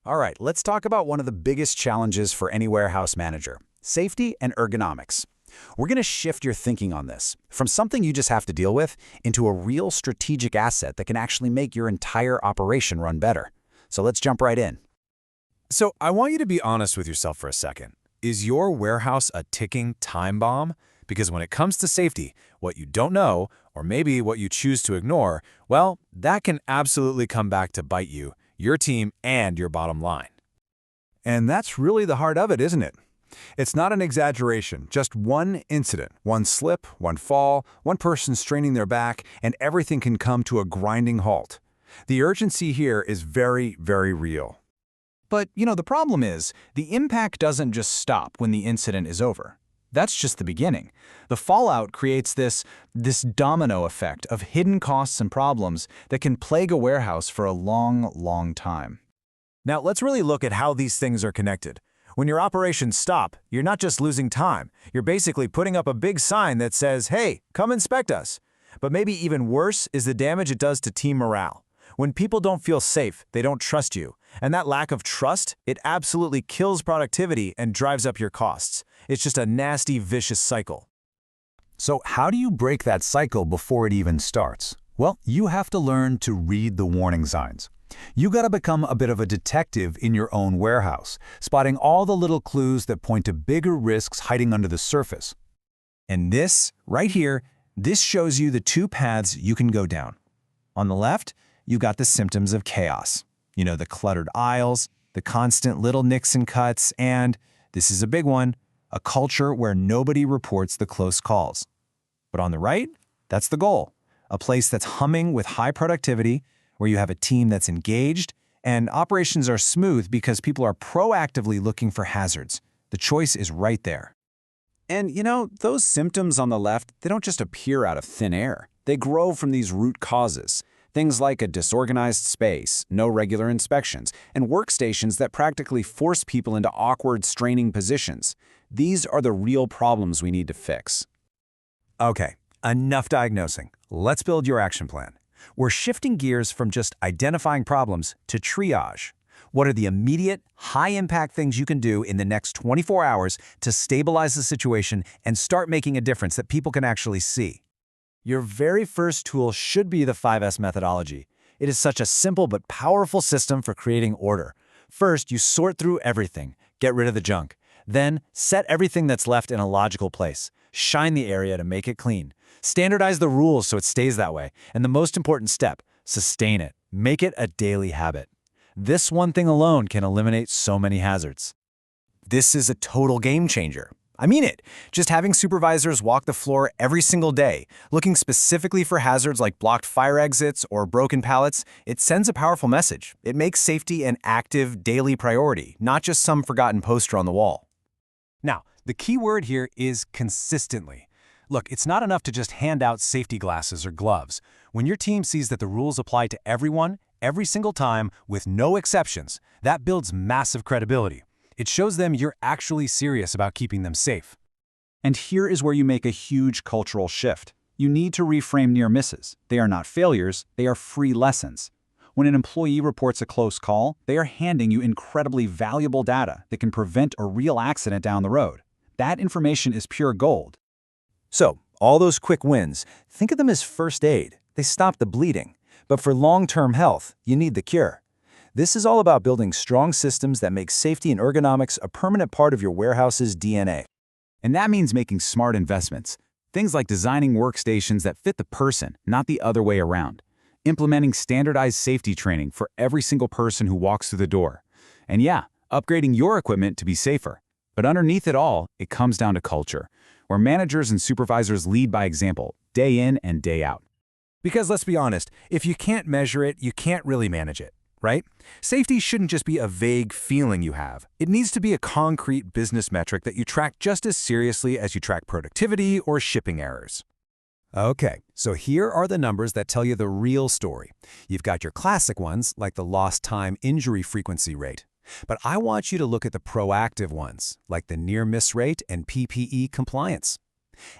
All right, let's talk about one of the biggest challenges for any warehouse manager, safety and ergonomics. We're going to shift your thinking on this, from something you just have to deal with into a real strategic asset that can actually make your entire operation run better. So let's jump right in. So I want you to be honest with yourself for a second. Is your warehouse a ticking time bomb? Because when it comes to safety, what you don't know, or maybe what you choose to ignore, well, that can absolutely come back to bite you, your team, and your bottom line. And that's really the heart of it, isn't it? It's not an exaggeration, just one incident, one slip, one fall, one person straining their back, and everything can come to a grinding halt. The urgency here is very, very real. But, the problem is, the impact doesn't just stop when the incident is over. That's just the beginning. The fallout creates this domino effect of hidden costs and problems that can plague a warehouse for a long, long time. Now, let's really look at how these things are connected. When your operations stop, you're not just losing time. You're basically putting up a big sign that says, "Hey, come inspect us." But maybe even worse is the damage it does to team morale. When people don't feel safe, they don't trust you. And that lack of trust, it absolutely kills productivity and drives up your costs. It's just a nasty, vicious cycle. So how do you break that cycle before it even starts? Well, you have to learn to read the warning signs. You got to become a bit of a detective in your own warehouse, spotting all the little clues that point to bigger risks hiding under the surface. And this, right here, this shows you the two paths you can go down. On the left, you've got the symptoms of chaos. The cluttered aisles, the constant little nicks and cuts, and, this is a big one, a culture where nobody reports the close calls. But on the right, that's the goal. A place that's humming with high productivity, where you have a team that's engaged, and operations are smooth because people are proactively looking for hazards. The choice is right there. And those symptoms on the left, they don't just appear out of thin air. They grow from these root causes. Things like a disorganized space, no regular inspections, and workstations that practically force people into awkward, straining positions. These are the real problems we need to fix. Okay, enough diagnosing. Let's build your action plan. We're shifting gears from just identifying problems to triage. What are the immediate, high-impact things you can do in the next 24 hours to stabilize the situation and start making a difference that people can actually see? Your very first tool should be the 5S methodology. It is such a simple but powerful system for creating order. First, you sort through everything, get rid of the junk. Then, set everything that's left in a logical place. Shine the area to make it clean. Standardize the rules so it stays that way. And the most important step, sustain it. Make it a daily habit. This one thing alone can eliminate so many hazards. This is a total game changer. I mean it. Just having supervisors walk the floor every single day, looking specifically for hazards like blocked fire exits or broken pallets, it sends a powerful message. It makes safety an active, daily priority, not just some forgotten poster on the wall. Now, the key word here is consistently. Look, it's not enough to just hand out safety glasses or gloves. When your team sees that the rules apply to everyone, every single time, with no exceptions, that builds massive credibility. It shows them you're actually serious about keeping them safe. And here is where you make a huge cultural shift. You need to reframe near misses. They are not failures, they are free lessons. When an employee reports a close call, they are handing you incredibly valuable data that can prevent a real accident down the road. That information is pure gold. So, all those quick wins, think of them as first aid. They stop the bleeding. But for long-term health, you need the cure. This is all about building strong systems that make safety and ergonomics a permanent part of your warehouse's DNA. And that means making smart investments. Things like designing workstations that fit the person, not the other way around. Implementing standardized safety training for every single person who walks through the door. And yeah, upgrading your equipment to be safer. But underneath it all, it comes down to culture, where managers and supervisors lead by example, day in and day out. Because let's be honest, if you can't measure it, you can't really manage it. Right? Safety shouldn't just be a vague feeling you have. It needs to be a concrete business metric that you track just as seriously as you track productivity or shipping errors. Okay, so here are the numbers that tell you the real story. You've got your classic ones, like the lost time injury frequency rate. But I want you to look at the proactive ones, like the near miss rate and PPE compliance.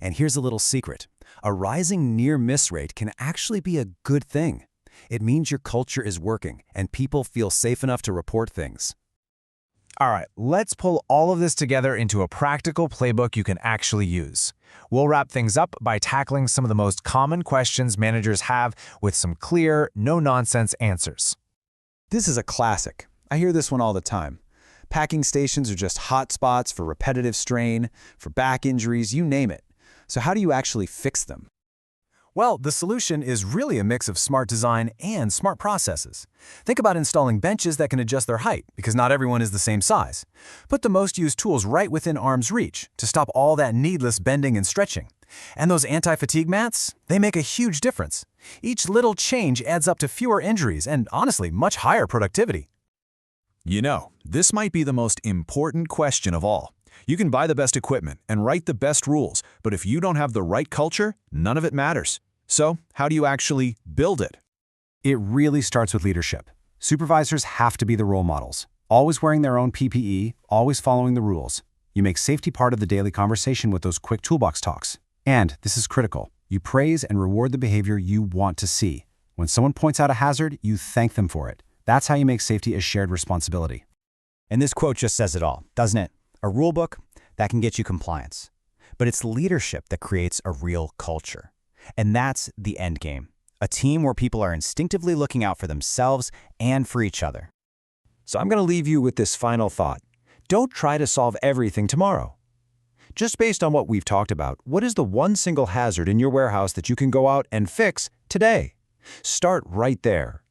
And here's a little secret. A rising near miss rate can actually be a good thing. It means your culture is working and people feel safe enough to report things. All right, let's pull all of this together into a practical playbook you can actually use. We'll wrap things up by tackling some of the most common questions managers have with some clear, no-nonsense answers. This is a classic. I hear this one all the time. Packing stations are just hot spots for repetitive strain, for back injuries, you name it. So how do you actually fix them? Well, the solution is really a mix of smart design and smart processes. Think about installing benches that can adjust their height, because not everyone is the same size. Put the most used tools right within arm's reach to stop all that needless bending and stretching. And those anti-fatigue mats, they make a huge difference. Each little change adds up to fewer injuries and, honestly, much higher productivity. You know, this might be the most important question of all. You can buy the best equipment and write the best rules, but if you don't have the right culture, none of it matters. So, how do you actually build it? It really starts with leadership. Supervisors have to be the role models, always wearing their own PPE, always following the rules. You make safety part of the daily conversation with those quick toolbox talks. And, this is critical, you praise and reward the behavior you want to see. When someone points out a hazard, you thank them for it. That's how you make safety a shared responsibility. And this quote just says it all, doesn't it? A rule book, that can get you compliance. But it's leadership that creates a real culture. And that's the end game. A team where people are instinctively looking out for themselves and for each other. So I'm going to leave you with this final thought. Don't try to solve everything tomorrow. Just based on what we've talked about, what is the one single hazard in your warehouse that you can go out and fix today? Start right there.